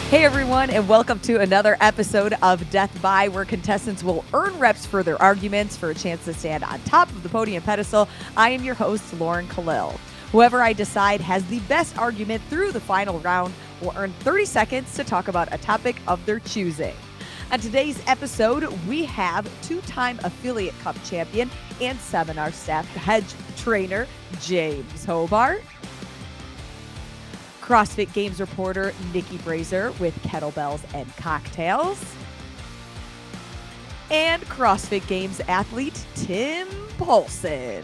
Hey everyone, and welcome to another episode of Death By, where contestants will earn reps for their arguments for a chance to stand on top of the podium pedestal. I am your host, Lauren Kalil. Whoever I decide has the best argument through the final round will earn 30 seconds to talk about a topic of their choosing. On today's episode, we have two-time Affiliate Cup champion and seminar staff head trainer, James Hobart, CrossFit Games reporter Nikki Brazier with kettlebells and cocktails, and CrossFit Games athlete Tim Paulson.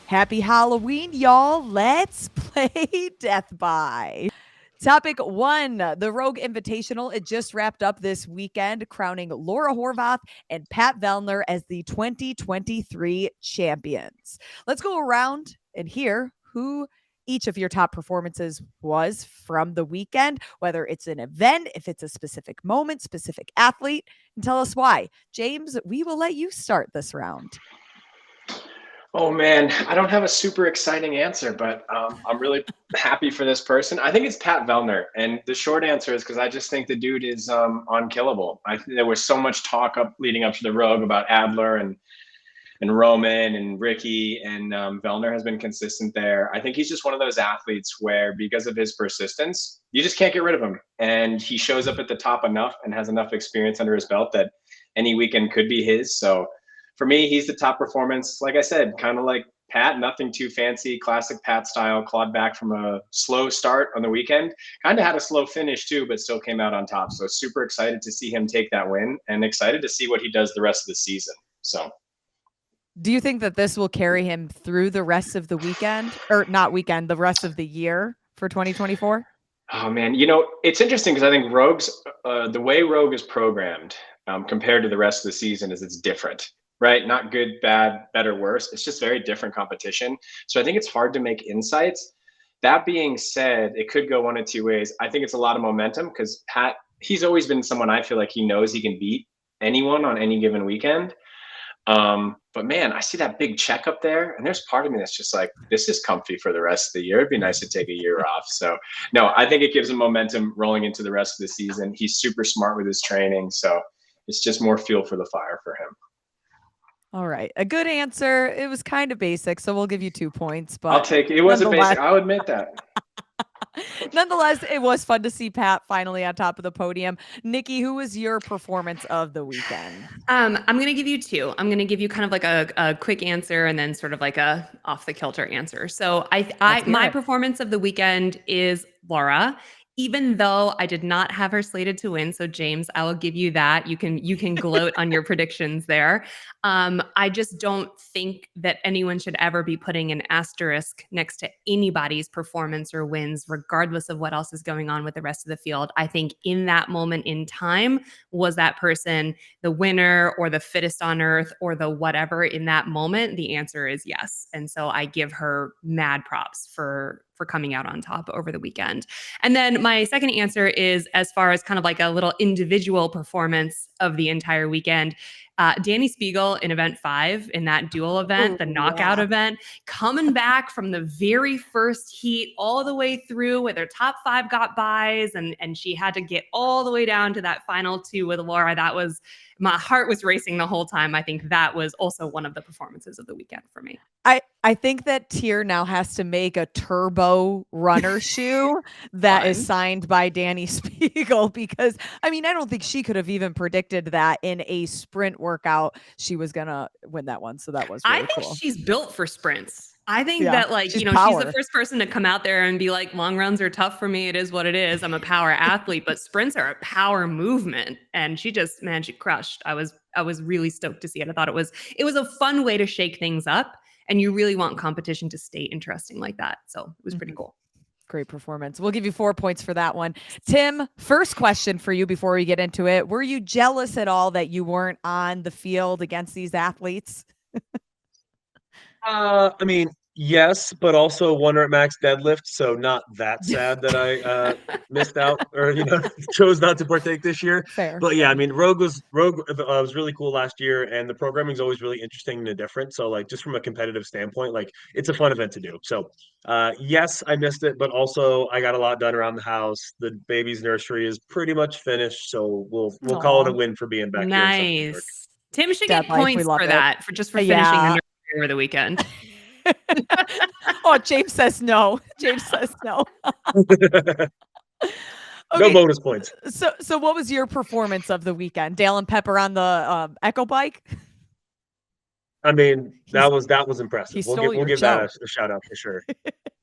Happy Halloween, y'all. Let's play Death By. Topic 1, the Rogue Invitational. It just wrapped up this weekend, crowning Laura Horvath and Pat Vellner as the 2023 champions. Let's go around and hear who each of your top performances was from the weekend, whether it's an event, if it's a specific moment, specific athlete, and tell us why. James, we will let you start this round. Oh man, I don't have a super exciting answer, but I'm really happy for this person. I think it's Pat Vellner, and the short answer is because I just think the dude is unkillable. There was so much talk leading up to the Rogue about Adler and Roman and Ricky, and Vellner has been consistent there. I think he's just one of those athletes where, because of his persistence, you just can't get rid of him. And he shows up at the top enough and has enough experience under his belt that any weekend could be his. So for me, he's the top performance. Like I said, kind of like Pat, nothing too fancy, classic Pat style, clawed back from a slow start on the weekend. Kind of had a slow finish too, but still came out on top. So super excited to see him take that win and excited to see what he does the rest of the season. So. Do you think that this will carry him through the rest of the weekend, or not weekend, the rest of the year for 2024? Oh man, it's interesting because I think the way Rogue is programmed compared to the rest of the season is it's different, right? Not good, bad, better, worse. It's just very different competition. So I think it's hard to make insights. That being said, it could go one of two ways. I think it's a lot of momentum because Pat, he's always been someone I feel like he knows he can beat anyone on any given weekend. But man, I see that big check up there, and there's part of me that's just like, this is comfy for the rest of the year. It'd be nice to take a year off. So no, I think it gives him momentum rolling into the rest of the season. He's super smart with his training. So it's just more fuel for the fire for him. All right. A good answer. It was kind of basic, so we'll give you 2 points. But I'll take it. It was a basic. I'll admit that. Nonetheless, it was fun to see Pat finally on top of the podium. Nikki, who was your performance of the weekend? I'm going to give you 2. I'm going to give you kind of like a quick answer and then sort of like a off the kilter answer. So my performance of the weekend is Laura, even though I did not have her slated to win. So James, I will give you that. You can gloat on your predictions there. I just don't think that anyone should ever be putting an asterisk next to anybody's performance or wins, regardless of what else is going on with the rest of the field. I think in that moment in time, was that person the winner or the fittest on earth or the whatever in that moment? The answer is yes. And so I give her mad props for coming out on top over the weekend. And then my second answer is, as far as kind of like a little individual performance of the entire weekend, Danny Spiegel in event 5 in that Duel event, the knockout event, coming back from the very first heat all the way through with her top 5 got buys, and she had to get all the way down to that final 2 with Laura. My heart was racing the whole time. I think that was also one of the performances of the weekend for me. I think that Tier now has to make a turbo runner shoe that is signed by Danny Spiegel, because I don't think she could have even predicted that in a sprint workout she was gonna win that one. So that was really cool. I think she's built for sprints. I think that she's the first person to come out there and be like, long runs are tough for me. It is what it is. I'm a power athlete, but sprints are a power movement. And she crushed. I was really stoked to see it. I thought it was a fun way to shake things up. And you really want competition to stay interesting like that. So it was pretty cool. Great performance. We'll give you 4 points for that one. Tim, first question for you before we get into it. Were you jealous at all that you weren't on the field against these athletes? Yes, but also one rep max deadlift, so not that sad that I missed out or chose not to partake this year. Fair. But yeah, I mean, Rogue was really cool last year, and the programming is always really interesting and different. So like, just from a competitive standpoint, like it's a fun event to do. So yes, I missed it, but also I got a lot done around the house. The baby's nursery is pretty much finished, so we'll call it a win for being back here in South New York. Nice. Tim should Dad get life, we points love for it. that, for finishing Yeah. the nursery over the weekend. Oh, James says no. James says no. No bonus points. So what was your performance of the weekend? Dale and Pepper on the Echo bike? I mean, that was impressive. We'll give that a shout out for sure.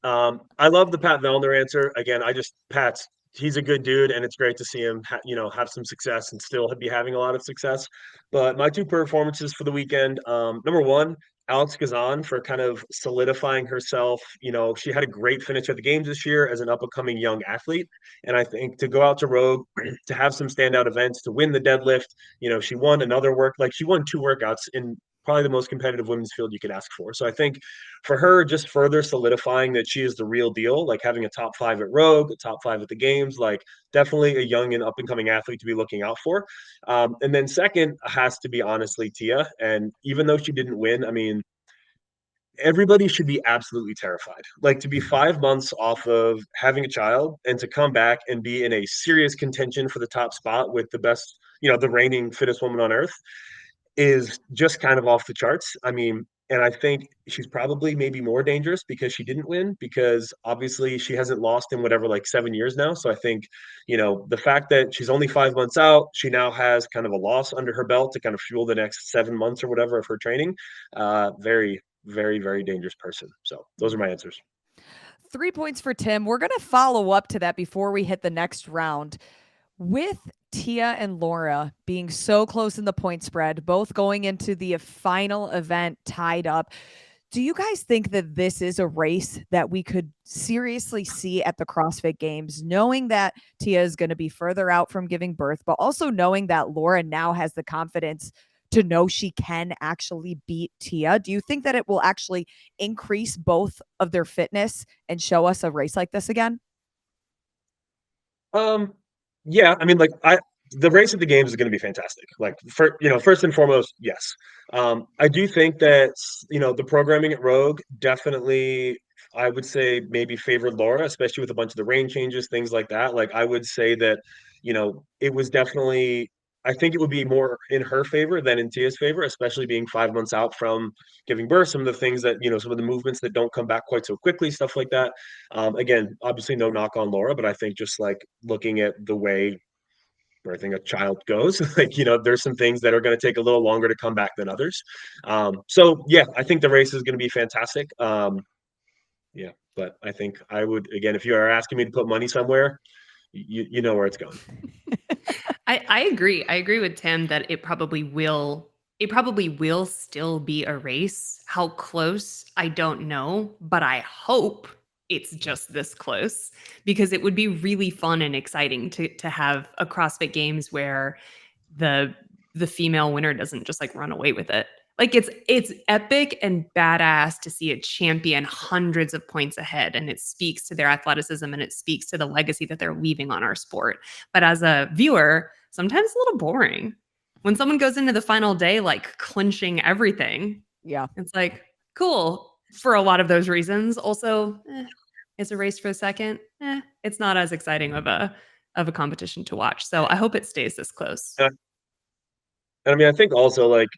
I love the Pat Vellner answer. Again, he's a good dude, and it's great to see him have some success and still be having a lot of success. But my two performances for the weekend, number one, Alex Kazan, for kind of solidifying herself. She had a great finish at the games this year as an up-and-coming young athlete. And I think to go out to Rogue, to have some standout events, to win the deadlift, she won she won two workouts in probably the most competitive women's field you could ask for. So I think for her, just further solidifying that she is the real deal, like having a top 5 at Rogue, a top 5 at the games, like definitely a young and up-and-coming athlete to be looking out for. And then second has to be honestly Tia. And even though she didn't win, I mean, everybody should be absolutely terrified. Like, to be 5 months off of having a child and to come back and be in a serious contention for the top spot with the best, the reigning fittest woman on earth is just kind of off the charts. I mean, and I think she's probably maybe more dangerous because she didn't win, because obviously she hasn't lost in whatever, like 7 years now. So I think, the fact that she's only 5 months out, she now has kind of a loss under her belt to kind of fuel the next 7 months or whatever of her training. Very, very, very dangerous person. So those are my answers. 3 points for Tim. We're going to follow up to that before we hit the next round. With Tia and Laura being so close in the point spread, both going into the final event tied up, do you guys think that this is a race that we could seriously see at the CrossFit Games, knowing that Tia is going to be further out from giving birth, but also knowing that Laura now has the confidence to know she can actually beat Tia? Do you think that it will actually increase both of their fitness and show us a race like this again? Yeah, I mean, the race at the games is going to be fantastic. Like, first and foremost, yes. I do think that the programming at Rogue definitely, I would say, maybe favored Laura, especially with a bunch of the rain changes, things like that. Like, I would say that it was definitely. I think it would be more in her favor than in Tia's favor, especially being 5 months out from giving birth. Some of the things that, some of the movements that don't come back quite so quickly, stuff like that. Again, obviously no knock on Laura, but I think just like looking at the way where I think a child goes, like, there's some things that are going to take a little longer to come back than others. So yeah, I think the race is going to be fantastic. Yeah, but I think I would, again, if you are asking me to put money somewhere, you know where it's going. I agree. I agree with Tim that it probably will still be a race. How close, I don't know, but I hope it's just this close, because it would be really fun and exciting to have a CrossFit Games where the female winner doesn't just like run away with it. Like, it's epic and badass to see a champion hundreds of points ahead, and it speaks to their athleticism and it speaks to the legacy that they're leaving on our sport. But as a viewer, sometimes it's a little boring when someone goes into the final day like clinching everything. Yeah, it's like cool for a lot of those reasons. Also, it's a race for a second. It's not as exciting of a competition to watch. So I hope it stays this close. And I mean, I think also, like,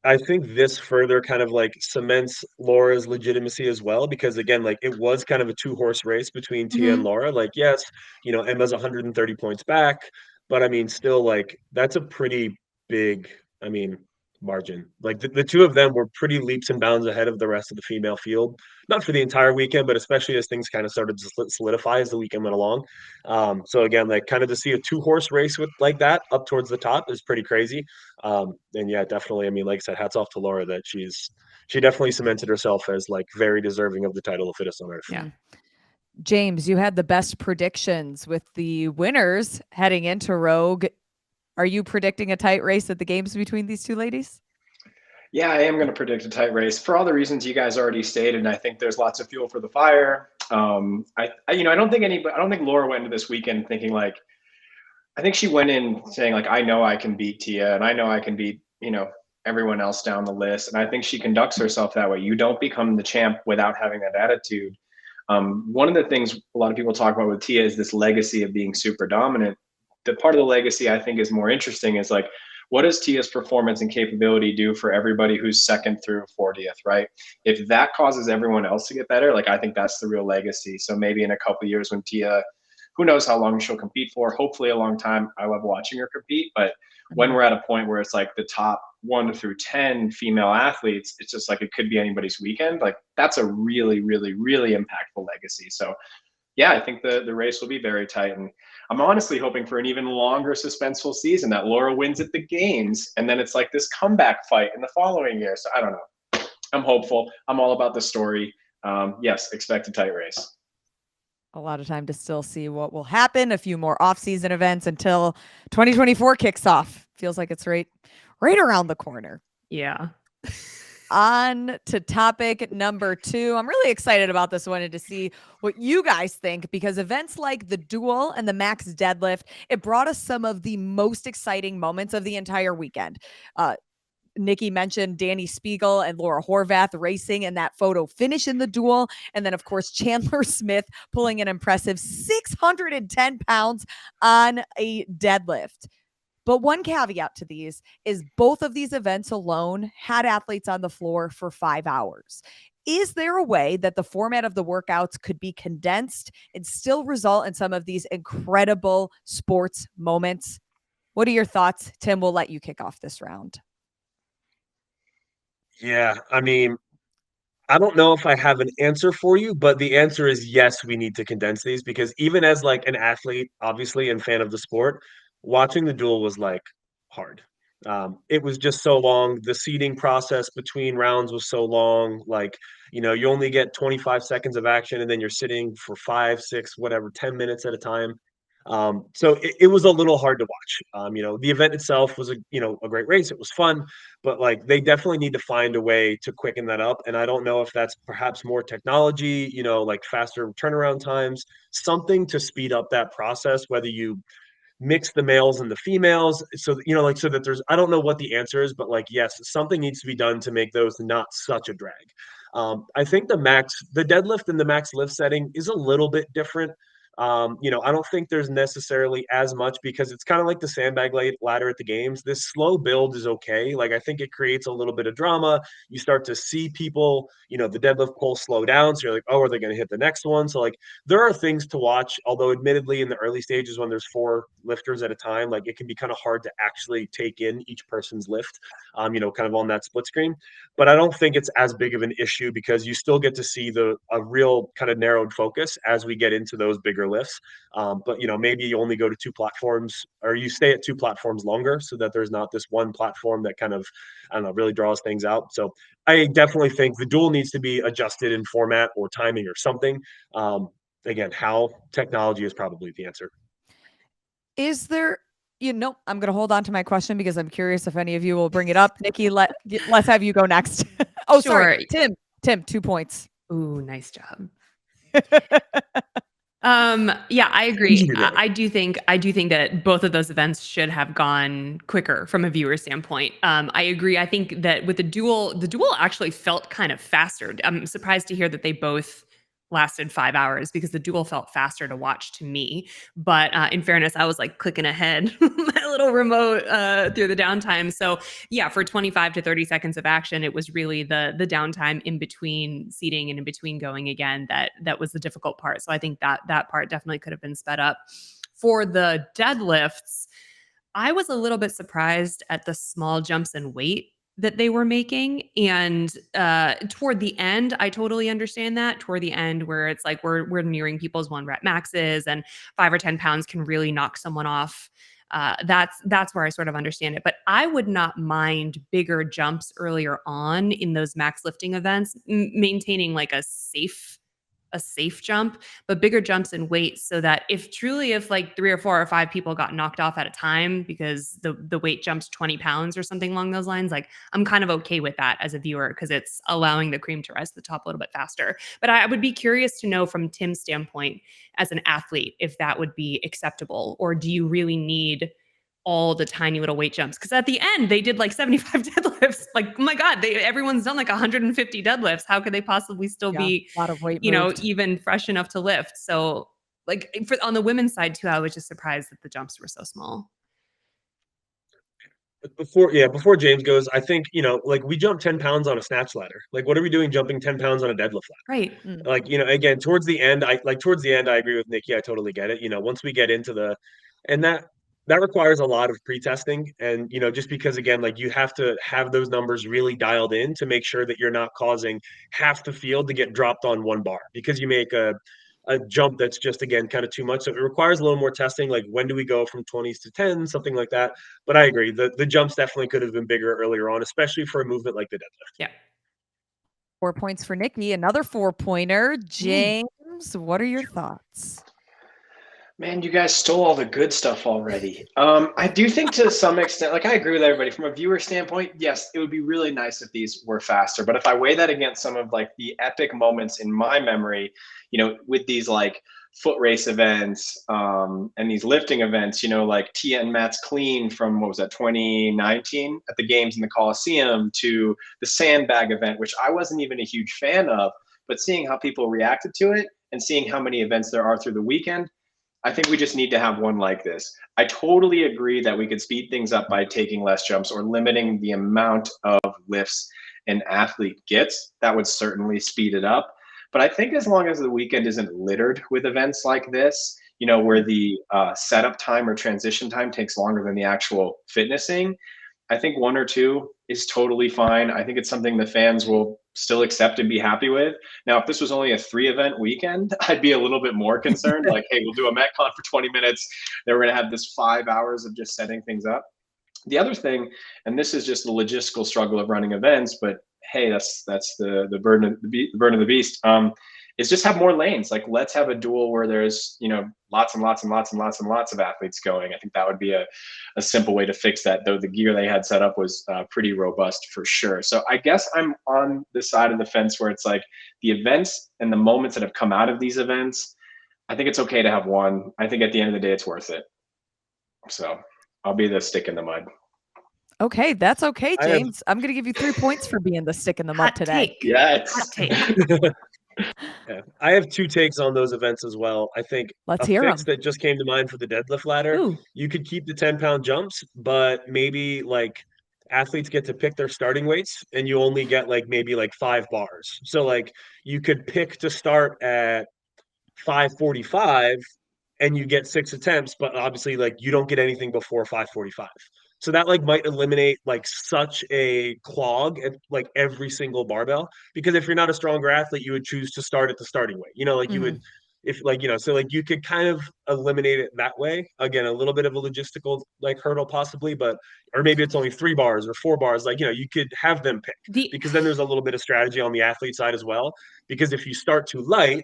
I think this further kind of like cements Laura's legitimacy as well, because again, like, it was kind of a 2-horse race between Tia and Laura. Like, yes, Emma's 130 points back, but I mean, still, like, that's a pretty big, I mean, margin. Like, the two of them were pretty leaps and bounds ahead of the rest of the female field, not for the entire weekend, but especially as things kind of started to solidify as the weekend went along. So again, like, kind of to see a 2-horse race with like that up towards the top is pretty crazy. And yeah, definitely. I mean, like I said, hats off to Laura that she definitely cemented herself as like very deserving of the title of fittest on earth. Yeah. James, you had the best predictions with the winners heading into Rogue. Are you predicting a tight race at the games between these two ladies? Yeah, I am going to predict a tight race for all the reasons you guys already stated. And I think there's lots of fuel for the fire. I don't think Laura went into this weekend thinking like, I think she went in saying like, I know I can beat Tia and I know I can beat, everyone else down the list. And I think she conducts herself that way. You don't become the champ without having that attitude. One of the things a lot of people talk about with Tia is this legacy of being super dominant. The part of the legacy I think is more interesting is like, what does Tia's performance and capability do for everybody who's second through 40th, right? If that causes everyone else to get better, like I think that's the real legacy. So maybe in a couple of years when Tia, who knows how long she'll compete for, hopefully a long time. I love watching her compete, but when we're at a point where it's like the top 1 through 10 female athletes, it's just like it could be anybody's weekend. Like that's a really, really, really impactful legacy. So yeah, I think the race will be very tight. And I'm honestly hoping for an even longer suspenseful season that Laura wins at the games. And then it's like this comeback fight in the following year. So I don't know. I'm hopeful. I'm all about the story. Yes, expect a tight race. A lot of time to still see what will happen. A few more off-season events until 2024 kicks off. Feels like it's right around the corner. Yeah. On to topic number 2. I'm really excited about this one and to see what you guys think, because events like the Duel and the Max Deadlift, it brought us some of the most exciting moments of the entire weekend. Nikki mentioned Danny Spiegel and Laura Horvath racing in that photo finish in the Duel. And then, of course, Chandler Smith pulling an impressive 610 pounds on a deadlift. But one caveat to these is both of these events alone had athletes on the floor for 5 hours. Is there a way that the format of the workouts could be condensed and still result in some of these incredible sports moments? What are your thoughts? Tim, we'll let you kick off this round. Yeah, I mean, I don't know if I have an answer for you, but the answer is yes, we need to condense these because even as like an athlete, obviously, and fan of the sport, watching the Duel was like hard. It was just so long. The seeding process between rounds was so long. Like, you only get 25 seconds of action and then you're sitting for 5, 6, whatever, 10 minutes at a time. So it was a little hard to watch. The event itself was a great race. It was fun, but like they definitely need to find a way to quicken that up. And I don't know if that's perhaps more technology, like faster turnaround times, something to speed up that process, whether you mix the males and the females. So, so that I don't know what the answer is, but like, yes, something needs to be done to make those not such a drag. I think the deadlift and the max lift setting is a little bit different. I don't think there's necessarily as much because it's kind of like the sandbag ladder at the games. This slow build is okay. Like I think it creates a little bit of drama. You start to see people, the deadlift pull slow down. So you're like, oh, are they going to hit the next one? So like there are things to watch, although admittedly in the early stages when there's 4 lifters at a time, like it can be kind of hard to actually take in each person's lift, kind of on that split screen. But I don't think it's as big of an issue because you still get to see a real kind of narrowed focus as we get into those bigger lifts. But maybe you only go to 2 platforms or you stay at 2 platforms longer so that there's not this one platform that kind of, I don't know, really draws things out. So I definitely think the Duel needs to be adjusted in format or timing or something. Again, how technology is probably the answer. Is there, I'm going to hold on to my question because I'm curious if any of you will bring it up. Nikki, let's have you go next. Oh, sure. Sorry. Tim, 2 points. Ooh, nice job. Yeah, I agree. I do think that both of those events should have gone quicker from a viewer standpoint. I agree. I think that with the Duel actually felt kind of faster. I'm surprised to hear that they both lasted 5 hours because the Duel felt faster to watch to me. But in fairness, I was like clicking ahead my little remote through the downtime. So yeah, for 25 to 30 seconds of action, it was really the downtime in between seating and in between going again that was the difficult part. So I think that part definitely could have been sped up. For the deadlifts, I was a little bit surprised at the small jumps in weight that they were making. And toward the end, I totally understand that. Toward the end where it's like we're nearing people's 1 rep maxes and 5 or 10 pounds can really knock someone off. That's where I sort of understand it. But I would not mind bigger jumps earlier on in those max lifting events, maintaining like a safe a safe jump, but bigger jumps in weight, so that if like 3 or 4 or 5 people got knocked off at a time because the weight jumps 20 pounds or something along those lines, like I'm kind of okay with that as a viewer, because it's allowing the cream to rise to the top a little bit faster. But I would be curious to know from Tim's standpoint as an athlete, if that would be acceptable, or do you really need all the tiny little weight jumps? Because at the end they did like 75 deadlifts. Like, oh my God, everyone's done like 150 deadlifts. How could they possibly still be, a lot of weight moved. even fresh enough to lift? So like on the women's side too, I was just surprised that the jumps were so small. Before James goes, I think, like we jumped 10 pounds on a snatch ladder. Like, what are we doing jumping 10 pounds on a deadlift ladder? Right. Like, again, towards the end, I agree with Nikki. I totally get it. Once we get into and that requires a lot of pre-testing. And, just because, again, like you have to have those numbers really dialed in to make sure that you're not causing half the field to get dropped on one bar, because you make a jump that's just, again, kind of too much. So it requires a little more testing. Like, when do we go from 20s to 10s, something like that. But I agree. The jumps definitely could have been bigger earlier on, especially for a movement like the deadlift. Yeah. 4 points for Nikki. Another 4-pointer. James, what are your thoughts? Man, you guys stole all the good stuff already. I do think to some extent, like I agree with everybody from a viewer standpoint. Yes, it would be really nice if these were faster. But if I weigh that against some of like the epic moments in my memory, with these like foot race events and these lifting events, like Tia and Matt's clean from, what was that, 2019 at the games in the Coliseum, to the sandbag event, which I wasn't even a huge fan of, but seeing how people reacted to it and seeing how many events there are through the weekend, I think we just need to have one like this. I totally agree that we could speed things up by taking less jumps or limiting the amount of lifts an athlete gets. That would certainly speed it up. But I think as long as the weekend isn't littered with events like this, where the setup time or transition time takes longer than the actual fitnessing, I think 1 or 2 is totally fine. I think it's something the fans will still accept and be happy with. Now, if this was only a 3-event weekend, I'd be a little bit more concerned. Like, hey, we'll do a Metcon for 20 minutes. Then we're going to have this 5 hours of just setting things up. The other thing, and this is just the logistical struggle of running events, but hey, that's the burden of the beast. Is just have more lanes. Like, let's have a duel where there's, lots and lots and lots and lots and lots of athletes going. I think that would be a simple way to fix that, though the gear they had set up was pretty robust for sure. So I guess I'm on the side of the fence where it's like the events and the moments that have come out of these events, I think it's okay to have one. I think at the end of the day, it's worth it. So I'll be the stick in the mud. Okay, that's okay, James. I'm going to give you 3 points for being the stick in the mud today. Take. Yes. Hot take. Yeah. I have 2 takes on those events as well. I think Let's a hear fix 'em. that just came to mind for the deadlift ladder, Ooh. you could keep the 10-pound jumps, but maybe like athletes get to pick their starting weights and you only get like maybe like 5 bars. So like you could pick to start at 545 and you get 6 attempts, but obviously like you don't get anything before 545. So that like might eliminate like such a clog at like every single barbell, because if you're not a stronger athlete, you would choose to start at the starting weight. Like you would, if like, so like you could kind of eliminate it that way. Again, a little bit of a logistical like hurdle possibly, but, or maybe it's only 3 bars or 4 bars. Like, you could have them pick, because then there's a little bit of strategy on the athlete side as well. Because if you start too light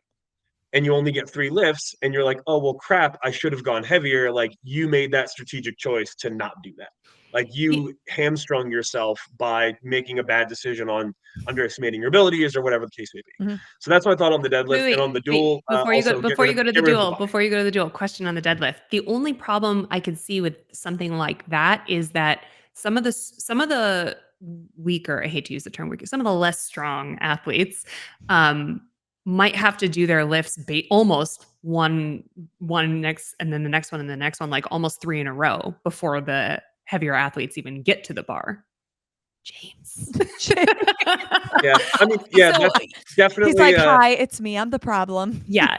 and you only get 3 lifts and you're like, oh, well, crap, I should have gone heavier. Like, you made that strategic choice to not do that. Like, you hamstrung yourself by making a bad decision on underestimating your abilities or whatever the case may be. So that's my thought on the deadlift. And on the duel. Before you go to the duel, question on the deadlift. The only problem I could see with something like that is that some of the weaker, I hate to use the term weaker, some of the less strong athletes might have to do their lifts almost one next, and then the next one, and the next one, like almost 3 in a row before the heavier athletes even get to the bar. James. Yeah, I mean, yeah, so, that's definitely. He's like, hi, it's me. I'm the problem. Yeah.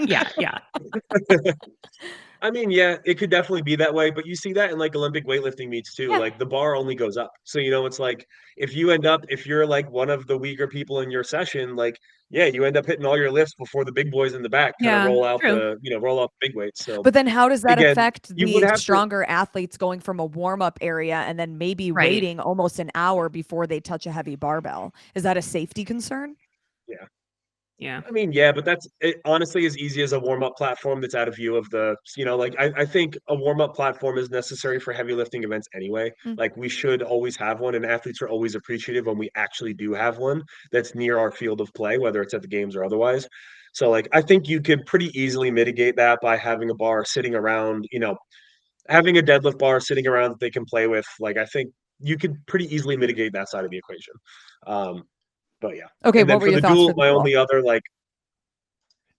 I mean, yeah, it could definitely be that way, but you see that in like Olympic weightlifting meets too. Yeah. Like the bar only goes up. So, it's like if you're like one of the weaker people in your session, like, yeah, you end up hitting all your lifts before the big boys in the back kind of roll out the big weights. So, but then how does that affect the stronger athletes going from a warm-up area and then maybe waiting almost an hour before they touch a heavy barbell? Is that a safety concern? Yeah. Yeah. I mean, yeah, but that's honestly as easy as a warm-up platform that's out of view of the, like I think a warm-up platform is necessary for heavy lifting events anyway. Like we should always have one, and athletes are always appreciative when we actually do have one that's near our field of play, whether it's at the games or otherwise. So like I think you could pretty easily mitigate that by having a bar sitting around, having a deadlift bar sitting around that they can play with. Like I think you could pretty easily mitigate that side of the equation. But yeah. Okay, And then what were your thoughts for the my duel? only other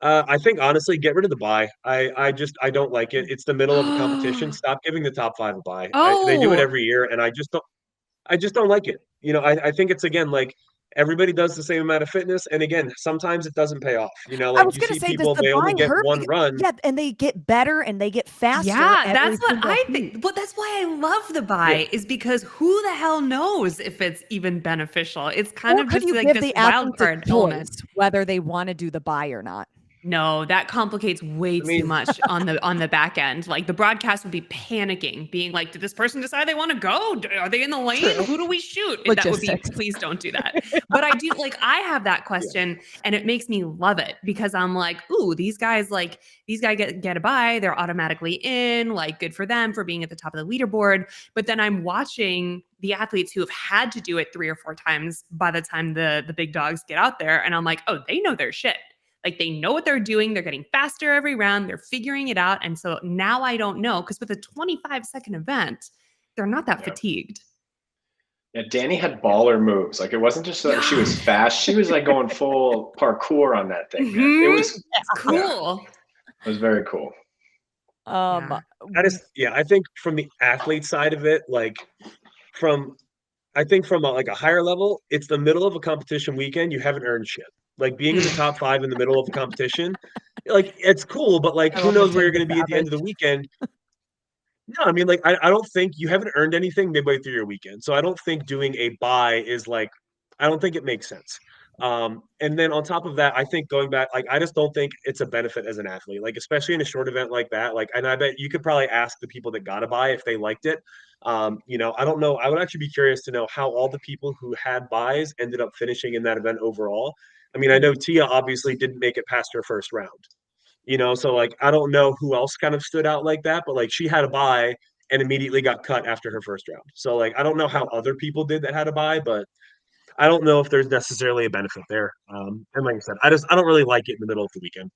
I think honestly, get rid of the bye. I don't like it. It's the middle of a competition. Stop giving the top 5 a bye. They do it Oh, every year, and I just don't like it. I think it's again like everybody does the same amount of fitness, and again, sometimes it doesn't pay off. I Like was you gonna see say, does people, the they only bye get hurt? one run. Yeah, and they get better and they get faster. yeah, that's what single I heat. think. But that's why I love the bye is because who the hell knows if it's even beneficial? It's kind Or of could just you like give this the wild athletes a card element. choice whether they want to do the bye or not? No, that complicates way too much on the back end. Like the broadcast would be panicking, being like, "Did this person decide they want to go? Are they in the lane? True. Who do we shoot?" Logistics. That would be, please don't do that. But I do I have that question, and it makes me love it because I'm like, "Ooh, these guys get a bye. They're automatically in. Like, good for them for being at the top of the leaderboard." But then I'm watching the athletes who have had to do it 3 or 4 times by the time the big dogs get out there, and I'm like, "Oh, they know their shit." Like they know what they're doing. They're getting faster every round. They're figuring it out. And so now I don't know, because with a 25-second event, they're not that fatigued. Yeah, Danny had baller moves. Like it wasn't just like she was fast. She was like going full parkour on that thing. Man. It was cool. It was very cool. I think from the athlete side of it, from a higher level, it's the middle of a competition weekend. You haven't earned shit. Like being in the top 5 in the middle of a competition, like it's cool, but like who knows where you're going to be at the end of the weekend? No, I mean, like I don't think you haven't earned anything midway through your weekend. So I don't think doing a bye is I don't think it makes sense. And then on top of that, I think going back, I just don't think it's a benefit as an athlete, like especially in a short event like that. And I bet you could probably ask the people that got a bye if they liked it. I don't know. I would actually be curious to know how all the people who had buys ended up finishing in that event overall. I mean, I know Tia obviously didn't make it past her first round. So I don't know who else kind of stood out like that, but she had a bye and immediately got cut after her first round. So I don't know how other people did that had a bye, but I don't know if there's necessarily a benefit there. And like I said, I don't really like it in the middle of the weekend.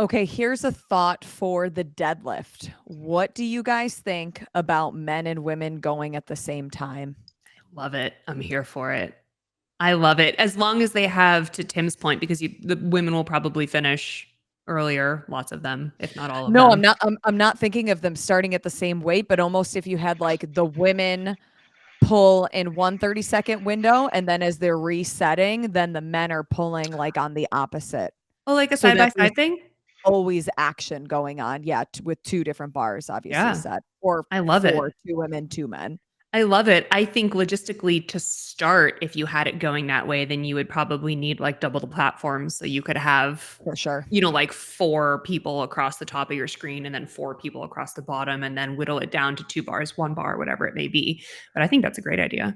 Okay, here's a thought for the deadlift. What do you guys think about men and women going at the same time? I love it. I'm here for it. I love it. As long as they have, to Tim's point, because the women will probably finish earlier, lots of them, if not all of them. No, I'm not thinking of them starting at the same weight, but almost if you had the women pull in 1 30-second window, and then as they're resetting, then the men are pulling on the opposite. Oh, like a side-by-side thing? Always action going on. Yeah, with 2 different bars, obviously set. Or I love it. 2 women, 2 men. I love it. I think logistically to start, if you had it going that way, then you would probably need double the platforms. So you could have, for sure, 4 people across the top of your screen and then 4 people across the bottom, and then whittle it down to 2 bars, 1 bar, whatever it may be. But I think that's a great idea.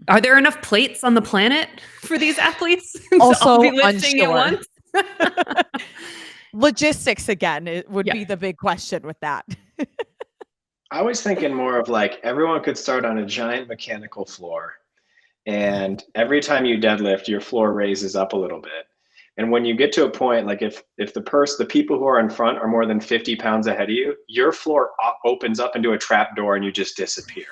Are there enough plates on the planet for these athletes? Also be lifting unsure. At once? Logistics again, it would be the big question with that. I was thinking more of everyone could start on a giant mechanical floor, and every time you deadlift, your floor raises up a little bit. And when you get to a point, if the people who are in front are more than 50 pounds ahead of you, your floor opens up into a trap door and you just disappear.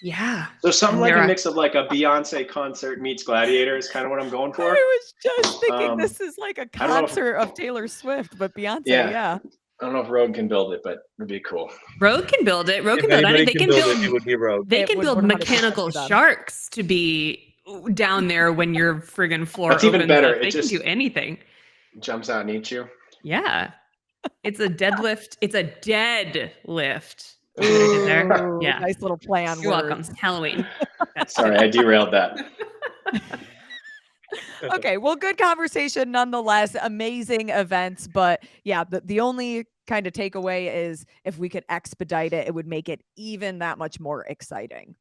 Yeah. So something like a mix of a Beyonce concert meets Gladiator is kind of what I'm going for. I was just thinking this is like a concert of Taylor Swift, but Beyonce, yeah. I don't know if Rogue can build it, but it'd be cool. Rogue can build it. Rogue can build it. They can build it would be Rogue. They can build mechanical sharks to be down there when your friggin' floor That's opens even better. up. They can do anything. Jumps out and eats you. Yeah. It's a deadlift. It's a dead lift. Ooh, there? Yeah. Nice little play on You're words. welcome. Halloween. Sorry, I derailed that. Okay, well, good conversation nonetheless. Amazing events, but yeah, the only kind of takeaway is if we could expedite it, it would make it even that much more exciting.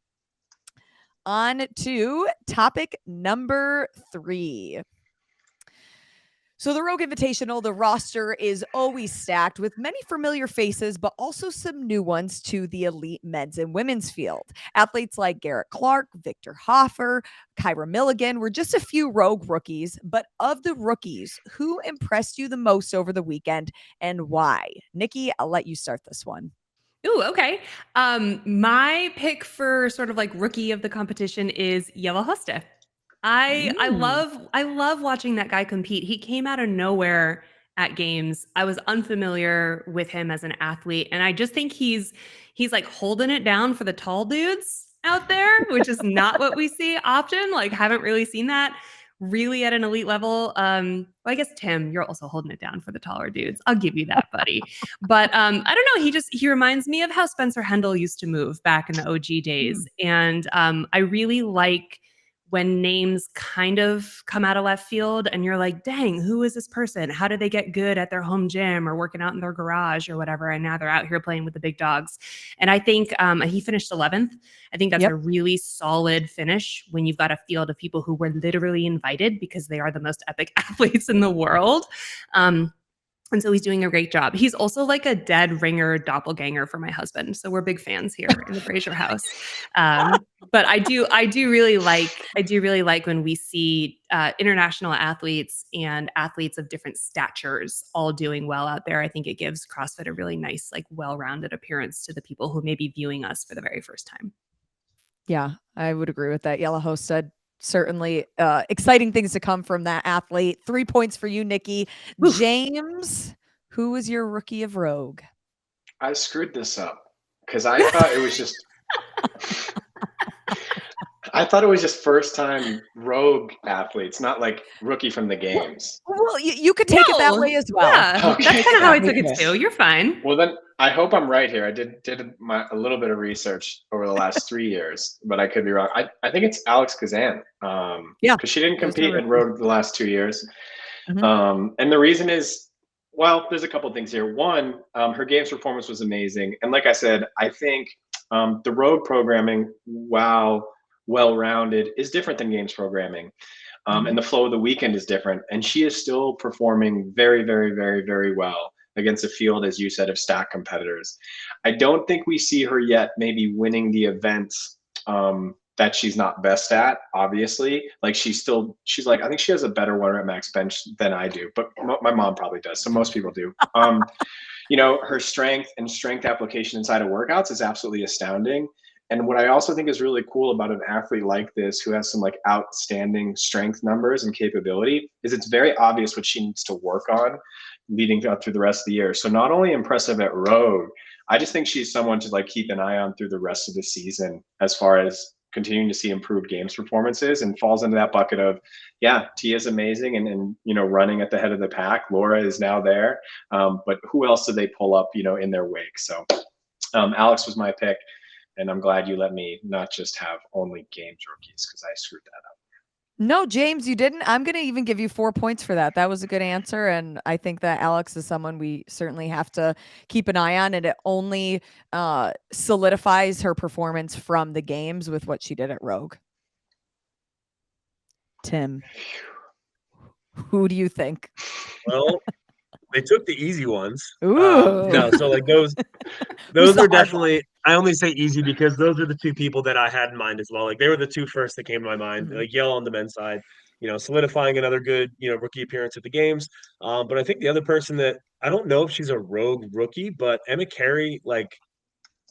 On to topic number 3. So the Rogue Invitational, the roster is always stacked with many familiar faces, but also some new ones to the elite men's and women's field. Athletes like Garrett Clark, Victor Hoffer, Kyra Milligan were just a few Rogue rookies, but of the rookies, who impressed you the most over the weekend and why? Nikki, I'll let you start this one. Ooh, okay. My pick for sort of like rookie of the competition is Jelle Hoste. I love watching that guy compete. He came out of nowhere at games. I was unfamiliar with him as an athlete, and I just think he's like holding it down for the tall dudes out there, which is not what we see often. Like, haven't really seen that really at an elite level. Well, I guess Tim, you're also holding it down for the taller dudes. I'll give you that, buddy. But I don't know. He reminds me of how Spencer Hendel used to move back in the OG days, and I really like when names kind of come out of left field and you're like, dang, who is this person? How did they get good at their home gym or working out in their garage or whatever? And now they're out here playing with the big dogs. And I think he finished 11th. I think that's a really solid finish when you've got a field of people who were literally invited because they are the most epic athletes in the world. And so he's doing a great job. He's also like a dead ringer doppelganger for my husband. So we're big fans here in the Fraser house. But I do really like when we see international athletes and athletes of different statures all doing well out there. I think it gives CrossFit a really nice, like well-rounded appearance to the people who may be viewing us for the very first time. Yeah, I would agree with that. Jelle Hoste, certainly exciting things to come from that athlete. 3 points for you, Nikki. Oof. James, who was your rookie of Rogue? I screwed this up because I thought it was just first time Rogue athletes, not like rookie from the games. Well, you could take it that way as well. Yeah, okay. That's kind of how I took it too. You're fine. Well, then I hope I'm right here. I did a little bit of research over the last 3 years, but I could be wrong. I think it's Alex Kazan. Because she didn't compete in Rogue the last 2 years. Mm-hmm. And the reason is, well, there's a couple things here. One, her games performance was amazing. And like I said, I think the Rogue programming, while well-rounded, is different than games programming. And the flow of the weekend is different. And she is still performing very, very, very, very well against a field, as you said, of stacked competitors. I don't think we see her yet maybe winning the events that she's not best at, obviously. Like she's like, I think she has a better 1 rep max bench than I do, but my mom probably does. So most people do. Her strength and strength application inside of workouts is absolutely astounding. And what I also think is really cool about an athlete like this who has some like outstanding strength numbers and capability is it's very obvious what she needs to work on leading up through the rest of the year. So not only impressive at Rogue, I just think she's someone to like keep an eye on through the rest of the season as far as continuing to see improved games performances, and falls into that bucket of, Tia's amazing and running at the head of the pack. Laura is now there. But who else do they pull up, in their wake? So Alex was my pick. And I'm glad you let me not just have only games rookies because I screwed that up. No, James, you didn't. I'm going to even give you 4 points for that. That was a good answer. And I think that Alex is someone we certainly have to keep an eye on. And it only solidifies her performance from the games with what she did at Rogue. Tim, who do you think? Well, they took the easy ones. Ooh. No, so like those are definitely, I only say easy because those are the two people that I had in mind as well. Like they were the two first that came to my mind. Like Jelle on the men's side, solidifying another good, rookie appearance at the games. But I think the other person that I don't know if she's a Rogue rookie, but Emma Carey,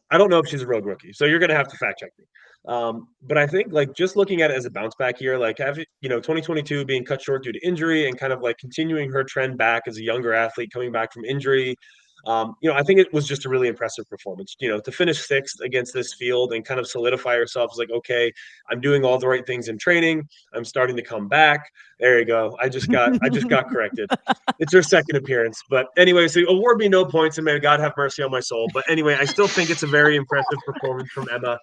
I don't know if she's a Rogue rookie. So you're going to have to fact check me. But I think just looking at it as a bounce back year, 2022 being cut short due to injury and kind of continuing her trend back as a younger athlete coming back from injury. I think it was just a really impressive performance, to finish 6th against this field and kind of solidify herself as okay, I'm doing all the right things in training. I'm starting to come back. There you go. I just got corrected. It's her second appearance. But anyway, so award me no points and may God have mercy on my soul. But anyway, I still think it's a very impressive performance from Emma.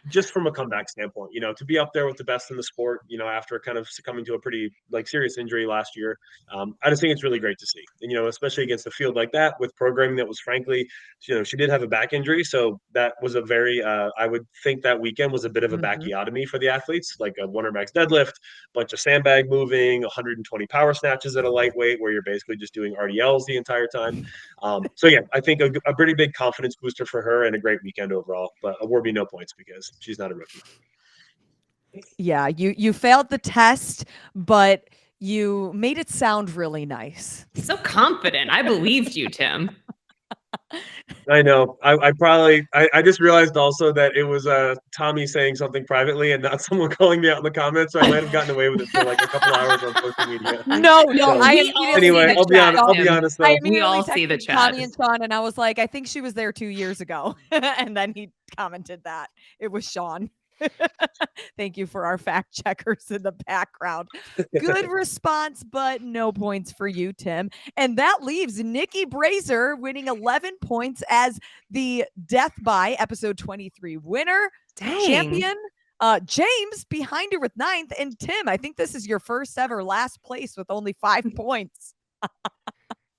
just from a comeback standpoint, to be up there with the best in the sport, after kind of succumbing to a pretty serious injury last year. I just think it's really great to see, and, especially against a field like that with programming that was frankly, she did have a back injury. So that was a very, I would think that weekend was a bit of a bacchiotomy for the athletes, like a 100 max deadlift, bunch of sandbag moving, 120 power snatches at a lightweight where you're basically just doing RDLs the entire time. So yeah, I think a pretty big confidence booster for her and a great weekend overall, but award me no points because she's not a rookie. Yeah, you failed the test, but you made it sound really nice. So confident. I believed you, Tim. I know. I just realized also that it was Tommy saying something privately and not someone calling me out in the comments. So I might have gotten away with it for like a couple hours on social media. No. Anyway, I'll be honest though. We all see the chat. Tommy and Sean, and I was like, I think she was there 2 years ago, and then he commented that it was Sean. Thank you for our fact checkers in the background. Good response, but no points for you, Tim. And that leaves Nikki Brazier winning 11 points as the Death by episode 23 winner. Dang. Champion. James behind her with 9th. And Tim, I think this is your first ever last place with only 5 points.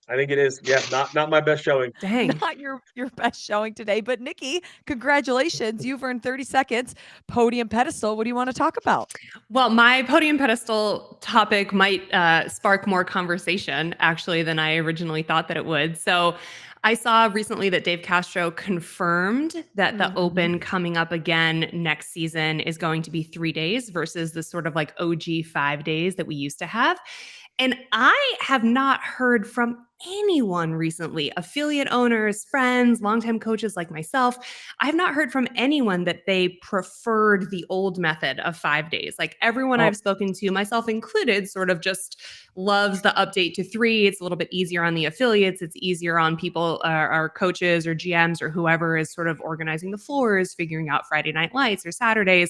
I think it is. Yeah, not my best showing. Dang. Not your best showing today. But Nikki, congratulations. You've earned 30 seconds. Podium pedestal. What do you want to talk about? Well, my podium pedestal topic might spark more conversation, actually, than I originally thought that it would. So I saw recently that Dave Castro confirmed that the Open coming up again next season is going to be 3 days versus the sort of like OG 5 days that we used to have. And I have not heard from anyone recently, affiliate owners, friends, longtime coaches like myself. I have not heard from anyone that they preferred the old method of 5 days. Like everyone I've spoken to, myself included, sort of just loves the update to 3. It's a little bit easier on the affiliates. It's easier on people, our coaches or GMs or whoever is sort of organizing the floors, figuring out Friday night lights or Saturdays.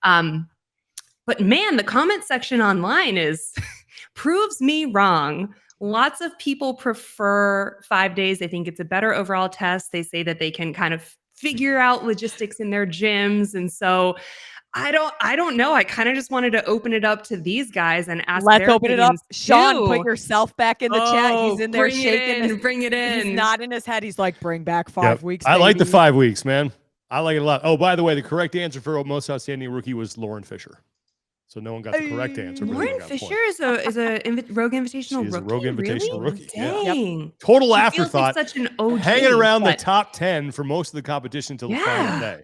But man, the comment section online proves me wrong. Lots of people prefer 5 days. They think it's a better overall test. They say that they can kind of figure out logistics in their gyms. And so I don't know. I kind of just wanted to open it up to these guys and ask. Let's open it up. Too. Sean, put yourself back in the chat. He's in there shaking. Bring it in. He's nodding his head. He's like, bring back 5 weeks. I like the 5 weeks, man. I like it a lot. Oh, by the way, the correct answer for most outstanding rookie was Lauren Fisher. So no one got the correct answer. Lauren Fisher is a Rogue Invitational rookie. She's a Rogue Invitational rookie. Dang. Yeah. Total afterthought. Like such an OG, hanging around the top 10 for most of the competition until the final day.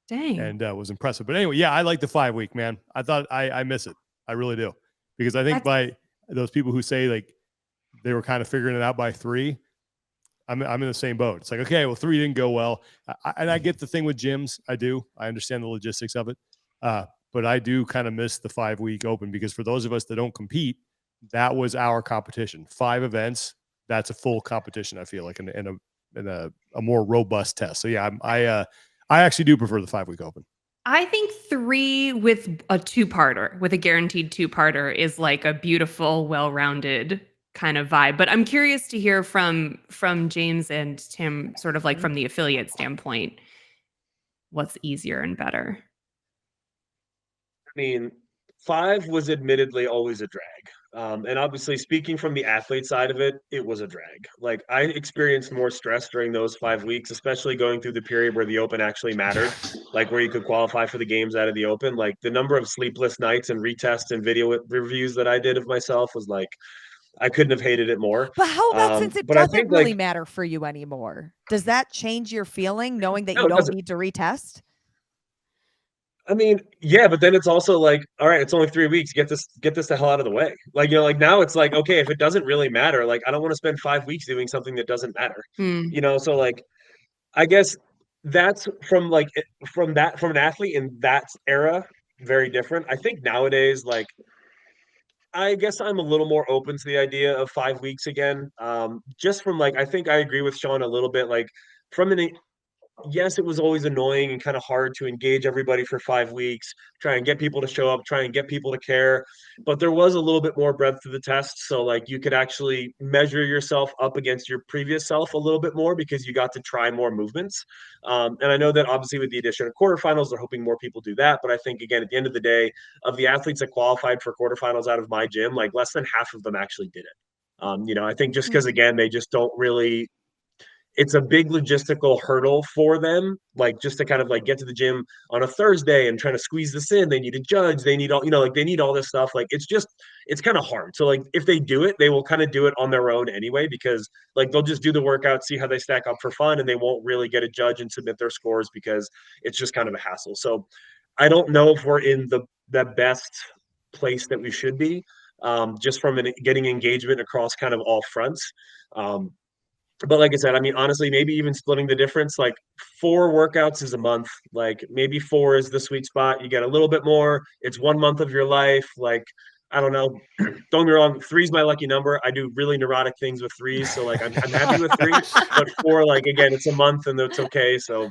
Dang. And was impressive. But anyway, yeah, I like the 5 week, man. I thought I miss it. I really do. Because I think by those people who say like they were kind of figuring it out by 3, I'm in the same boat. It's like, okay, well, 3 didn't go well. And I get the thing with gyms. I do. I understand the logistics of it. But I do kind of miss the 5 week Open because for those of us that don't compete, that was our competition. 5 events. That's a full competition. I feel like in a more robust test. So yeah, I actually do prefer the 5 week Open. I think 3 with a 2-parter, with a guaranteed 2-parter, is like a beautiful, well-rounded kind of vibe. But I'm curious to hear from James and Tim, sort of like from the affiliate standpoint, what's easier and better. I mean, 5 was admittedly always a drag. And obviously speaking from the athlete side of it, it was a drag. Like I experienced more stress during those 5 weeks, especially going through the period where the Open actually mattered, like where you could qualify for the games out of the Open. Like the number of sleepless nights and retests and video reviews that I did of myself was like, I couldn't have hated it more. But how about since it doesn't really matter for you anymore? Does that change your feeling knowing that you don't need to retest? I mean, yeah, but then it's also like, all right, it's only 3 weeks. Get this the hell out of the way. Like, like now it's like, okay, if it doesn't really matter, like I don't want to spend 5 weeks doing something that doesn't matter. So like, I guess that's from an athlete in that era, very different. I think nowadays, like, I guess I'm a little more open to the idea of 5 weeks again. Just from like, I think I agree with Sean a little bit, like from yes, it was always annoying and kind of hard to engage everybody for 5 weeks, try and get people to show up, try and get people to care. But there was a little bit more breadth to the test. So like you could actually measure yourself up against your previous self a little bit more because you got to try more movements. And I know that obviously with the addition of quarterfinals, they're hoping more people do that. But I think, again, at the end of the day, of the athletes that qualified for quarterfinals out of my gym, like less than half of them actually did it. I think just because, again, they just don't really, it's a big logistical hurdle for them, like just to kind of like get to the gym on a Thursday and trying to squeeze this in. They need a judge. They need all, like they need all this stuff. Like it's kind of hard. So like if they do it, they will kind of do it on their own anyway, because like they'll just do the workout, see how they stack up for fun, and they won't really get a judge and submit their scores because it's just kind of a hassle. So I don't know if we're in the best place that we should be, just from getting engagement across kind of all fronts. But like I said, I mean, honestly, maybe even splitting the difference, like 4 workouts is a month, like maybe 4 is the sweet spot. You get a little bit more. It's 1 month of your life. Like, I don't know. Don't get me wrong. 3 is my lucky number. I do really neurotic things with 3s. So like, I'm happy with 3, but 4, like, again, it's a month and it's okay. So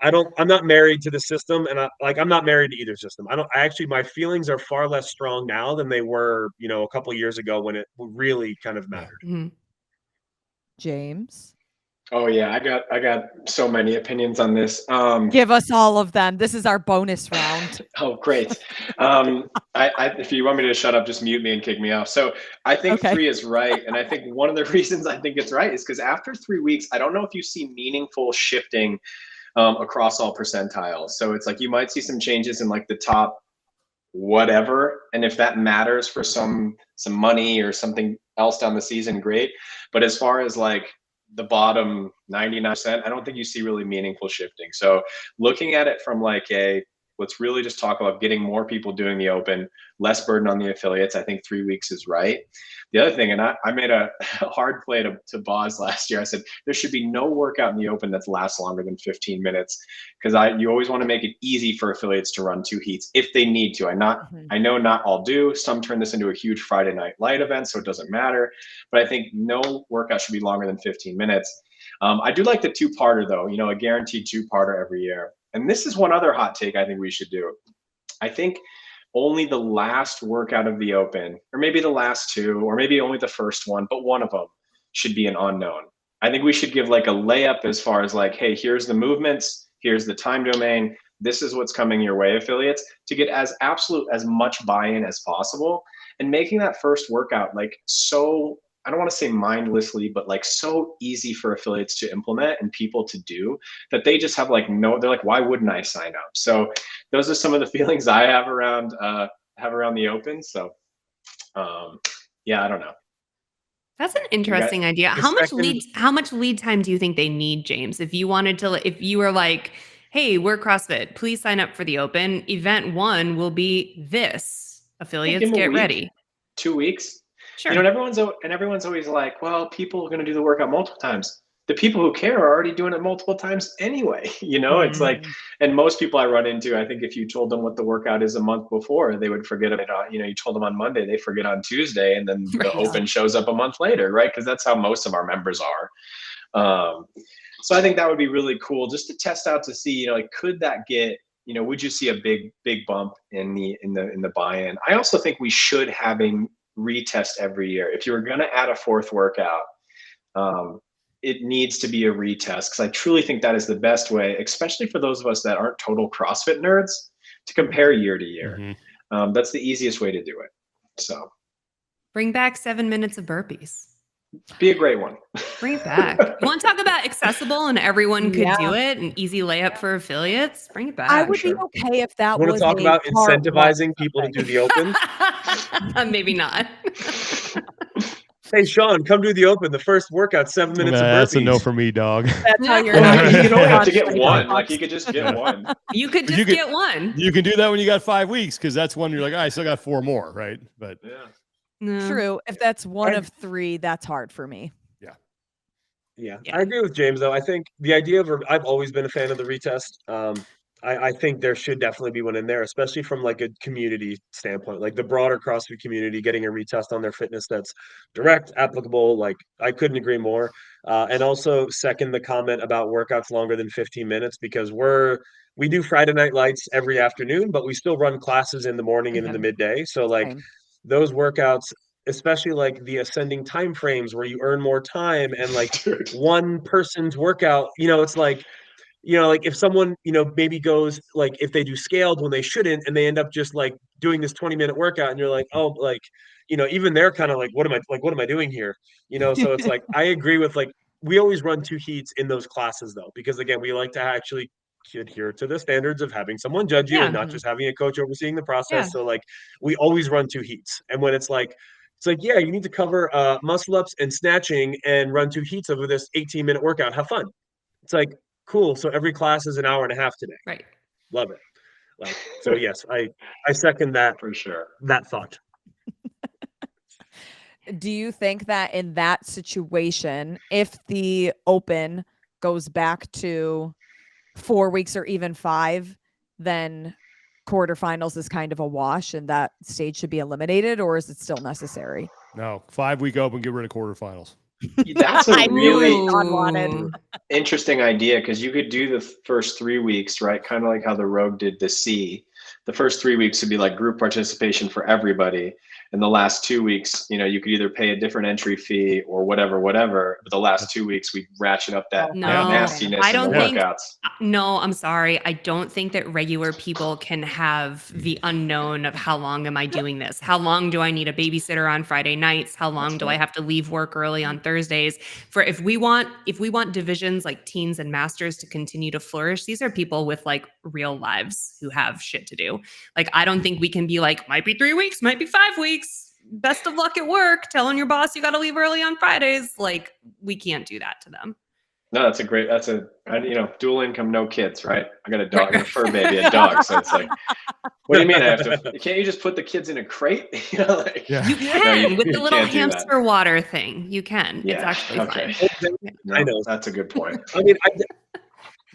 I'm not married to the system, and I'm not married to either system. My feelings are far less strong now than they were, a couple of years ago when it really kind of mattered. Mm-hmm. James? Oh yeah, I got so many opinions on this. Give us all of them. This is our bonus round. Oh, great. If you want me to shut up, just mute me and kick me off. So I think 3 is right. And I think one of the reasons I think it's right is because after 3 weeks, I don't know if you see meaningful shifting across all percentiles. So it's like you might see some changes in like the top whatever. And if that matters for some money or something else down the season, great. But as far as like the bottom 99%, I don't think you see really meaningful shifting. So looking at it from like let's really just talk about getting more people doing the open, less burden on the affiliates. I think 3 weeks is right. The other thing, and I made a hard play to Boz last year. I said, there should be no workout in the open that lasts longer than 15 minutes. Because you always want to make it easy for affiliates to run 2 heats if they need to. I know not all do. Some turn this into a huge Friday night light event, so it doesn't matter. But I think no workout should be longer than 15 minutes. I do like the 2-parter though, a guaranteed 2-parter every year. And this is one other hot take I think we should do. I think only the last workout of the open, or maybe the last 2, or maybe only the first one, but one of them should be an unknown. I think we should give like a layup as far as like, hey, here's the movements, here's the time domain, this is what's coming your way, affiliates, to get as much buy-in as possible. And making that first workout like so, I don't want to say mindlessly, but like so easy for affiliates to implement and people to do that they just have like they're like, why wouldn't I sign up? So those are some of the feelings I have around the open. So yeah, I don't know. That's an interesting idea. How much lead time do you think they need, James? If you were like, hey, we're CrossFit, please sign up for the open. Event 1 will be this. Affiliates, get ready. 2 weeks. Sure. And everyone's always like, well, people are going to do the workout multiple times. The people who care are already doing it multiple times anyway. It's like, and most people I run into, I think if you told them what the workout is a month before, they would forget it. You told them on Monday, they forget on Tuesday, and then the open shows up a month later, right? Because that's how most of our members are. So I think that would be really cool just to test out to see, like, could that get, would you see a big bump in the buy-in? I also think we should have a retest every year. If you were going to add a 4th workout, it needs to be a retest, because I truly think that is the best way, especially for those of us that aren't total CrossFit nerds, to compare year to year. That's the easiest way to do it. So bring back 7 minutes of burpees. Be a great one. Bring it back. You want to talk about accessible and everyone could do it, an easy layup for affiliates? Bring it back. I would be okay if that was. Want to talk about incentivizing people to do the open? Maybe not. Hey, Sean, come do the open. The first workout, 7 minutes of burpees. That's a no for me, dog. That's how you're. You can only have to get one. Like you could just get one. You could just get one. You can do that when you got 5 weeks, because that's when you're like, I still got 4 more, right? But yeah. No. True. If that's one of 3, that's hard for me. Yeah. I agree with James, though. I think the idea of I've always been a fan of the retest. I think there should definitely be one in there, especially from like a community standpoint, like the broader CrossFit community getting a retest on their fitness that's direct, applicable. Like I couldn't agree more. And also second the comment about workouts longer than 15 minutes because we do Friday night lights every afternoon, but we still run classes in the morning and in the midday. So like those workouts, especially like the ascending time frames where you earn more time and like one person's workout, it's like, like if someone, maybe goes like if they do scaled when they shouldn't and they end up just like doing this 20-minute workout and you're like, oh, like, even they're kind of like, what am I doing here? So it's like, I agree with like, we always run 2 heats in those classes though, because again, we like to actually adhere to the standards of having someone judge you and not just having a coach overseeing the process. So like we always run 2 heats. And when it's like, yeah, you need to cover muscle ups and snatching and run 2 heats over this 18-minute workout. Have fun. It's like, cool. So every class is an hour and a half today. Right. Love it. Like, so yes, I second that for sure. That thought. Do you think that in that situation, if the Open goes back to 4 weeks or even 5, then quarterfinals is kind of a wash and that stage should be eliminated, or is it still necessary? No, 5-week Open, get rid of quarterfinals. That's a really interesting idea because you could do the first 3 weeks, right? Kind of like how the Rogue did the C. The first 3 weeks would be like group participation for everybody. And the last 2 weeks, you could either pay a different entry fee or whatever. But the last 2 weeks, we ratchet up that nastiness in the workouts. No, I'm sorry. I don't think that regular people can have the unknown of how long am I doing this? How long do I need a babysitter on Friday nights? How long do I have to leave work early on Thursdays? If we want divisions like teens and masters to continue to flourish, these are people with like real lives who have shit to do. Like, I don't think we can be like, might be 3 weeks, might be 5 weeks. Best of luck at work. Telling your boss you got to leave early on Fridays. Like, we can't do that to them. No, that's dual income, no kids, right? I got a dog, a fur baby, a dog. So it's like, what do you mean can't you just put the kids in a crate? You can with the little hamster water thing. You can. Yeah, it's actually fine. I know. That's a good point. I mean,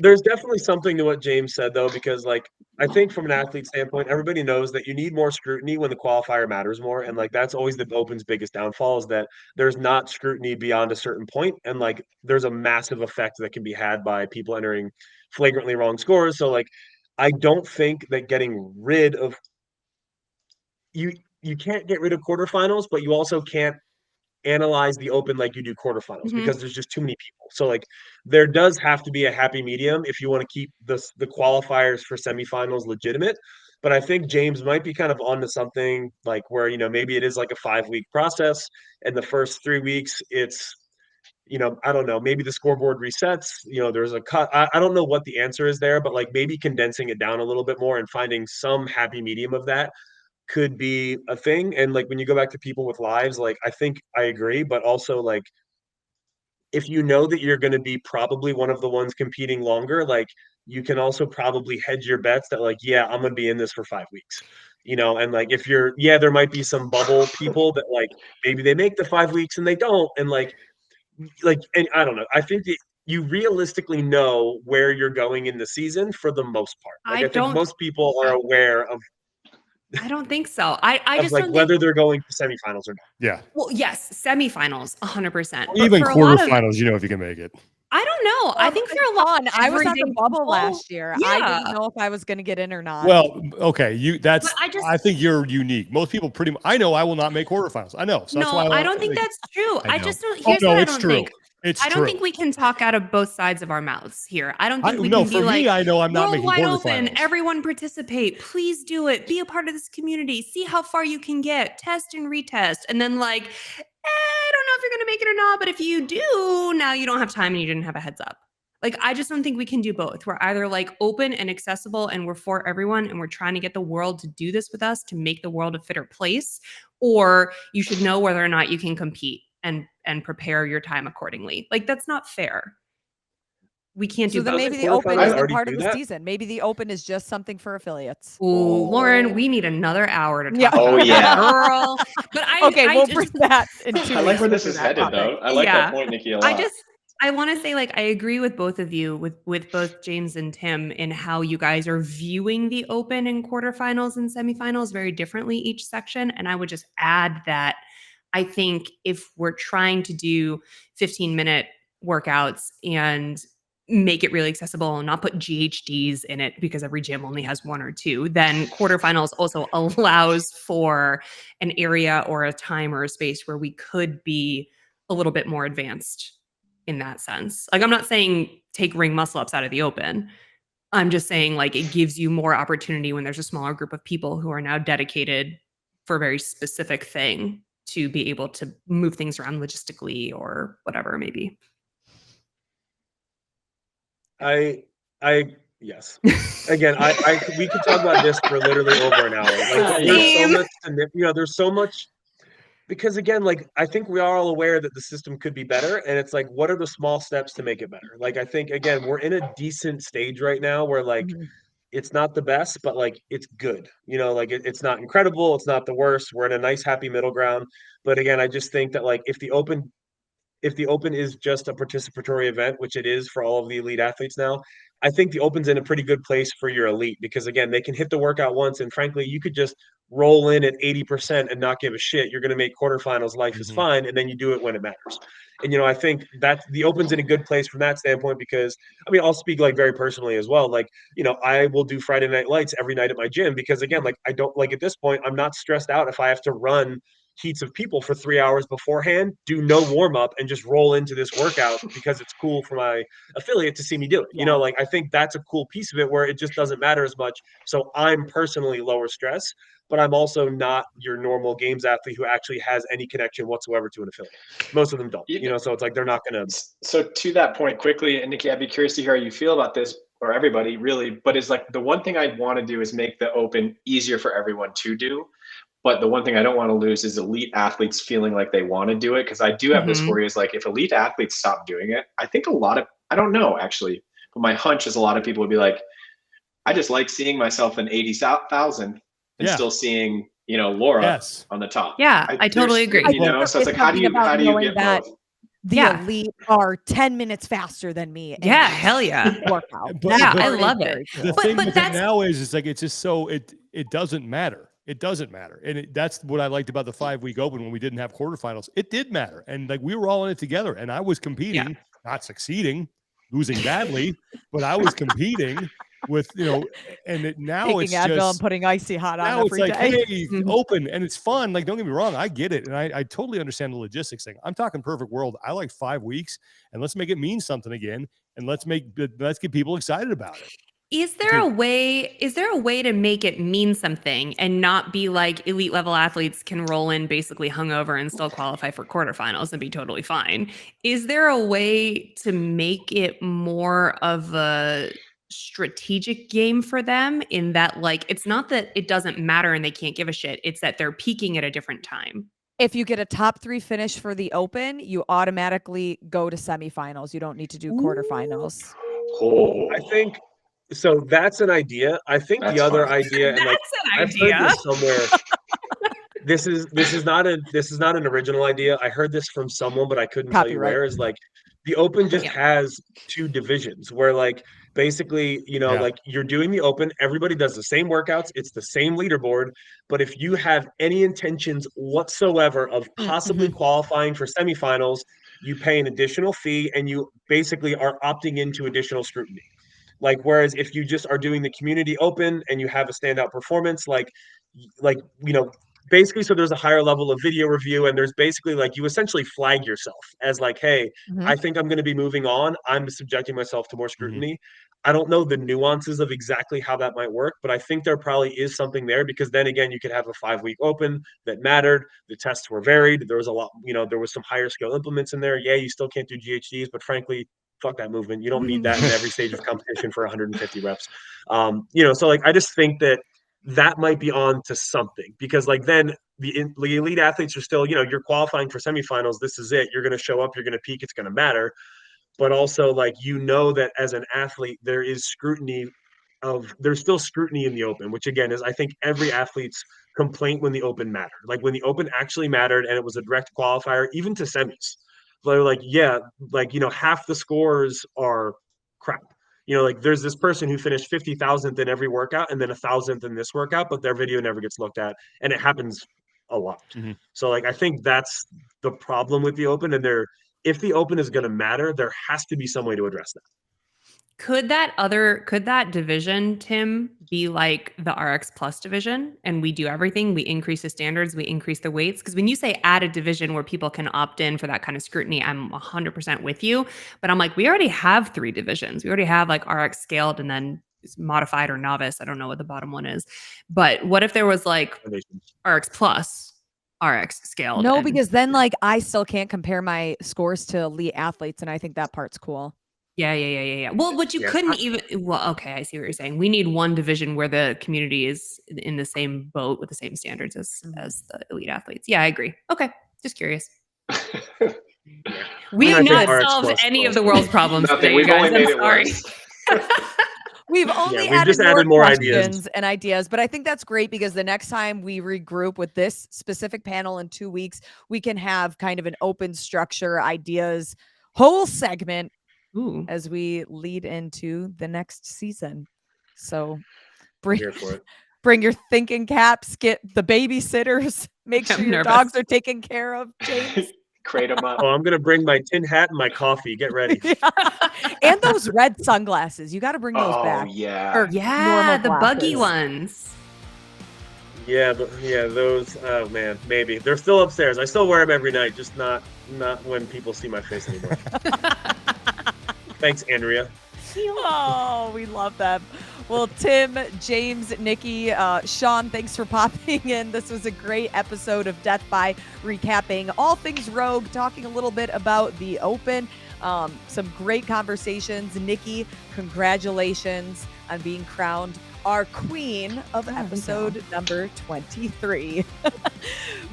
there's definitely something to what James said though, because like, I think from an athlete standpoint, everybody knows that you need more scrutiny when the qualifier matters more. And like, that's always the Open's biggest downfall is that there's not scrutiny beyond a certain point. And like, there's a massive effect that can be had by people entering flagrantly wrong scores. So like, I don't think that getting rid of you can't get rid of quarterfinals, but you also can't analyze the Open like you do quarterfinals because there's just too many people. So like there does have to be a happy medium if you want to keep the qualifiers for semifinals legitimate. But I think James might be kind of onto something like where, maybe it is like a 5-week process and the first 3 weeks it's, I don't know, maybe the scoreboard resets, there's a cut. I don't know what the answer is there, but like maybe condensing it down a little bit more and finding some happy medium of that could be a thing. And like when you go back to people with lives, like I think I agree, but also like if you know that you're going to be probably one of the ones competing longer, like you can also probably hedge your bets that like, yeah, I'm going to be in this for 5 weeks, and like if you're, there might be some bubble people that like maybe they make the 5 weeks and they don't, and like and I don't know. I think that you realistically know where you're going in the season for the most part. Like I think most people are aware of. I don't think so. I just like don't whether they're going to semifinals or not. Yeah. Well, yes, semifinals, 100%. Even quarterfinals, if you can make it. I don't know. I think for a lot. I was on the bubble last year. Yeah. I didn't know if I was going to get in or not. Well, okay, I think you're unique. Most people I know I will not make quarterfinals. I know. So no, I don't think that's true. I just don't. Here's what I don't think. I don't think we can talk out of both sides of our mouths here. I don't think we can be like, I know I'm not making wide quarterfinals. Open, everyone participate. Please do it. Be a part of this community. See how far you can get. Test and retest. And then like, I don't know if you're going to make it or not, but if you do, now you don't have time and you didn't have a heads up. Like, I just don't think we can do both. We're either like open and accessible and we're for everyone and we're trying to get the world to do this with us to make the world a fitter place, or you should know whether or not you can compete and prepare your time accordingly. Like, that's not fair. We can't do both. So maybe the Open isn't part of the season. Maybe the Open is just something for affiliates. Ooh, Lauren, we need another hour to talk about that, girl. But we'll bring that in 2 weeks. I like where this is headed, though. I like that point, Nikki, a lot. I want to say, like, I agree with both of you, with both James and Tim, in how you guys are viewing the Open and quarterfinals and semifinals very differently each section. And I would just add that I think if we're trying to do 15-minute workouts and make it really accessible and not put GHDs in it because every gym only has one or two, then quarterfinals also allows for an area or a time or a space where we could be a little bit more advanced in that sense. Like, I'm not saying take ring muscle ups out of the Open. I'm just saying, like, it gives you more opportunity when there's a smaller group of people who are now dedicated for a very specific thing to be able to move things around logistically or whatever it may be. Yes. Again, we could talk about this for literally over an hour. Like, there's so much there's so much, because again, like, I think we are all aware that the system could be better, and it's like, what are the small steps to make it better? Like, I think again, we're in a decent stage right now where, like, it's not the best, but like, it's good. Like, it's not incredible, it's not the worst. We're in a nice, happy middle ground. But again, I just think that, like, if the Open is just a participatory event, which it is for all of the elite athletes now, I think the Open's in a pretty good place for your elite, because again, they can hit the workout once, and frankly, you could just roll in at 80% and not give a shit. You're going to make quarterfinals, life is fine, and then you do it when it matters. And I think that the Open's in a good place from that standpoint, because I mean, I'll speak like very personally as well. Like, I will do Friday night lights every night at my gym, because again, like, I don't, like, at this point, I'm not stressed out if I have to run heats of people for 3 hours beforehand, do no warm up, and just roll into this workout because it's cool for my affiliate to see me do it. Like, I think that's a cool piece of it, where it just doesn't matter as much. So I'm personally lower stress, but I'm also not your normal games athlete who actually has any connection whatsoever to an affiliate. Most of them don't, so it's like, they're not going to. So to that point quickly, and Nikki, I'd be curious to hear how you feel about this, or everybody really, but it's like, the one thing I want to do is make the Open easier for everyone to do. But the one thing I don't want to lose is elite athletes feeling like they want to do it. Because I do have this worry, is like, if elite athletes stop doing it, I think I don't know actually, but my hunch is a lot of people would be like, I just like seeing myself in 80,000 and still seeing, Laura on the top. Yeah, I totally agree. So it's like, how do you get both? The elite are 10 minutes faster than me. Yeah, hell yeah. Workout. But I love it. The thing with it now is, it's like, it's just so, it doesn't matter. It doesn't matter. And that's what I liked about the 5-week Open when we didn't have quarterfinals. It did matter. And like, we were all in it together, and I was competing, not succeeding, losing badly, but I was competing with, and now taking it's Advil just and putting icy hot on now every it's like, day. hey, Open, and it's fun. Like, don't get me wrong, I get it. And I totally understand the logistics thing. I'm talking perfect world. I like 5 weeks, and let's make it mean something again. And let's get people excited about it. Is there a way to make it mean something and not be like elite level athletes can roll in basically hungover and still qualify for quarterfinals and be totally fine? Is there a way to make it more of a strategic game for them, in that, like, it's not that it doesn't matter and they can't give a shit, it's that they're peaking at a different time? If you get a top 3 finish for the Open, you automatically go to semifinals. You don't need to do quarterfinals. I think so. That's an idea. I think the other idea, and like, I've heard this somewhere. This is not an original idea. I heard this from someone, but I couldn't tell you where. Is like, the Open just has 2 divisions where, like, basically, like, you're doing the Open, everybody does the same workouts, it's the same leaderboard. But if you have any intentions whatsoever of possibly qualifying for semifinals, you pay an additional fee, and you basically are opting into additional scrutiny. Like, whereas if you just are doing the community Open and you have a standout performance, basically, so there's a higher level of video review, and there's basically, like, you essentially flag yourself as like, hey, I think I'm going to be moving on. I'm subjecting myself to more scrutiny. I don't know the nuances of exactly how that might work, but I think there probably is something there, because then again, you could have a 5-week Open that mattered. The tests were varied. There was a lot, there was some higher scale implements in there. Yeah, you still can't do GHDs, but frankly, fuck that movement. You don't need that in every stage of competition for 150 reps. So like, I just think that might be on to something, because like, then the elite athletes are still, you're qualifying for semifinals. This is it. You're going to show up, you're going to peak. It's going to matter. But also, like, that as an athlete, there's still scrutiny in the Open, which again is, I think, every athlete's complaint when the Open mattered. Like, when the Open actually mattered and it was a direct qualifier, even to semis, They're like, yeah, like, half the scores are crap. Like there's this person who finished 50,000th in every workout and then 1,000th in this workout, but their video never gets looked at. And it happens a lot. Mm-hmm. So like, I think that's the problem with the Open. And if the Open is going to matter, there has to be some way to address that. Could that division, Tim, be like the RX Plus division? And we do everything. We increase the standards, we increase the weights. Because when you say add a division where people can opt in for that kind of scrutiny, I'm 100% with you. But I'm like, we already have 3 divisions. We already have like RX scaled and then modified or novice. I don't know what the bottom one is. But what if there was like RX Plus, RX scaled? No, because then like I still can't compare my scores to elite athletes. And I think that part's cool. Yeah. Well, what you couldn't even, well, okay, I see what you're saying. We need one division where the community is in the same boat with the same standards as the elite athletes. Yeah, I agree. Okay, just curious. We have not solved any of the world's problems today, you guys. I'm sorry. We've only added more questions and ideas, but I think that's great because the next time we regroup with this specific panel in 2 weeks, we can have kind of an open structure, ideas, whole segment. Ooh. As we lead into the next season. So bring your thinking caps, get the babysitters, make sure your dogs are taken care of, James. Crate them up. Oh, I'm going to bring my tin hat and my coffee. Get ready. And those red sunglasses. You got to bring those back. Yeah. The buggy ones. Yeah, those. Oh man, maybe they're still upstairs. I still wear them every night, just not when people see my face anymore. Thanks, Andrea. Oh, we love them. Well, Tim, James, Nikki, Sean, thanks for popping in. This was a great episode of Death by, recapping all things Rogue, talking a little bit about the Open. Some great conversations. Nikki, congratulations on being crowned our queen of episode number 23.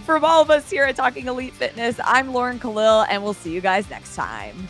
From all of us here at Talking Elite Fitness, I'm Lauren Kalil, and we'll see you guys next time.